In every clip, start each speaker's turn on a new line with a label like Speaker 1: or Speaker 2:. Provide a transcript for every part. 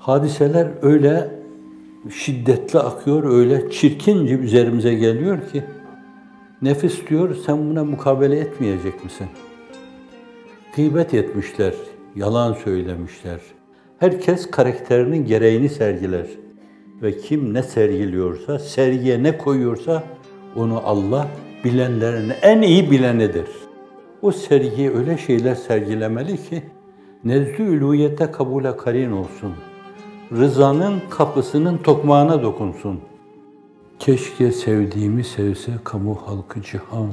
Speaker 1: Hadiseler öyle şiddetli akıyor, öyle çirkince üzerimize geliyor ki nefis diyor, sen buna mukabele etmeyecek misin? Gıybet etmişler, yalan söylemişler. Herkes karakterinin gereğini sergiler. Ve kim ne sergiliyorsa, sergiye ne koyuyorsa onu Allah bilenlerin en iyi bilenidir. O sergiye öyle şeyler sergilemeli ki nezdü ülûyete kabule karin olsun. Rızanın kapısının tokmağına dokunsun. Keşke sevdiğimi sevse kamu halkı cihan.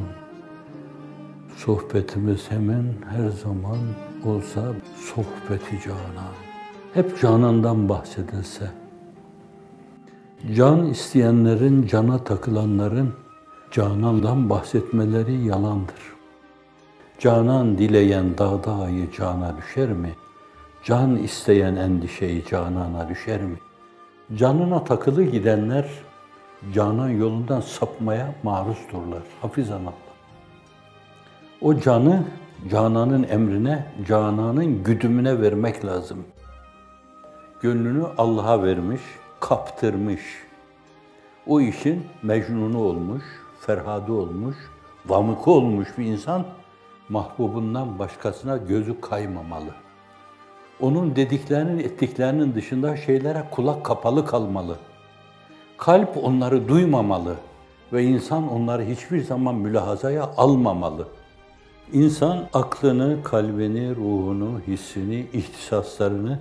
Speaker 1: Sohbetimiz hemen her zaman olsa sohbeti canan. Hep canandan bahsedilse. Can isteyenlerin, cana takılanların canandan bahsetmeleri yalandır. Canan dileyen dağda ayı cana düşer mi? Can isteyen endişeyi canana düşer mi? Canına takılı gidenler canan yolundan sapmaya maruzdurlar. Hafizanallah. O canı cananın emrine, cananın güdümüne vermek lazım. Gönlünü Allah'a vermiş, kaptırmış. O işin mecnunu olmuş, ferhadı olmuş, vamıkı olmuş bir insan mahbubundan başkasına gözü kaymamalı. Onun dediklerinin, ettiklerinin dışında şeylere kulak kapalı kalmalı. Kalp onları duymamalı ve insan onları hiçbir zaman mülahazaya almamalı. İnsan aklını, kalbini, ruhunu, hissini, ihtisaslarını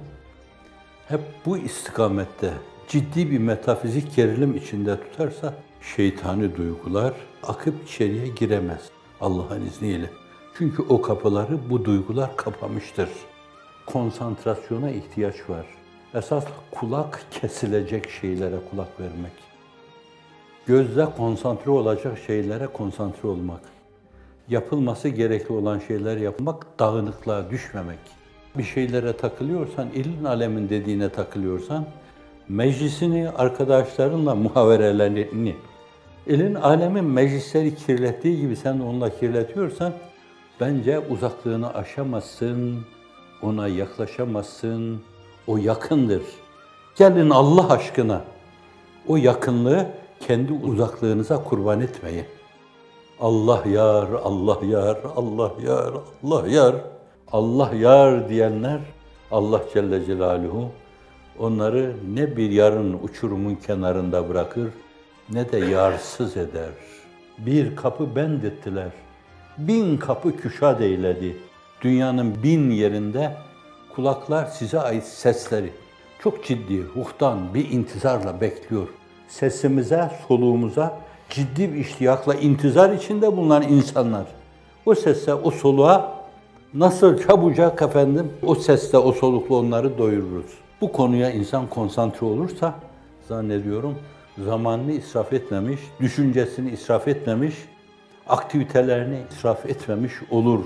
Speaker 1: hep bu istikamette ciddi bir metafizik gerilim içinde tutarsa şeytani duygular akıp içeriye giremez Allah'ın izniyle. Çünkü o kapıları bu duygular kapamıştır. Konsantrasyona ihtiyaç var. Esas kulak kesilecek şeylere kulak vermek. Gözle konsantre olacak şeylere konsantre olmak. Yapılması gerekli olan şeyler yapmak, dağınıklığa düşmemek. Bir şeylere takılıyorsan, ilin alemin dediğine takılıyorsan, meclisini, arkadaşlarınla muhaverelerini, ilin alemin meclisleri kirlettiği gibi sen de onunla kirletiyorsan, bence uzaklığını aşamazsın, ona yaklaşamazsın, o yakındır. Gelin Allah aşkına, o yakınlığı kendi uzaklığınıza kurban etmeyin. Allah yar, Allah yar, Allah yar, Allah yar, Allah yar diyenler, Allah Celle Celaluhu onları ne bir yarın uçurumun kenarında bırakır, ne de yarsız eder. Bir kapı bendettiler, 1000 kapı küşad eyledi. Dünyanın 1000 yerinde kulaklar size ait sesleri çok ciddi, ruhtan bir intizarla bekliyor. Sesimize, soluğumuza ciddi bir iştiyakla intizar içinde bulunan insanlar. O sesle, o soluğa nasıl çabucak o sesle, o solukla onları doyururuz. Bu konuya insan konsantre olursa zannediyorum zamanını israf etmemiş, düşüncesini israf etmemiş, aktivitelerini israf etmemiş olur.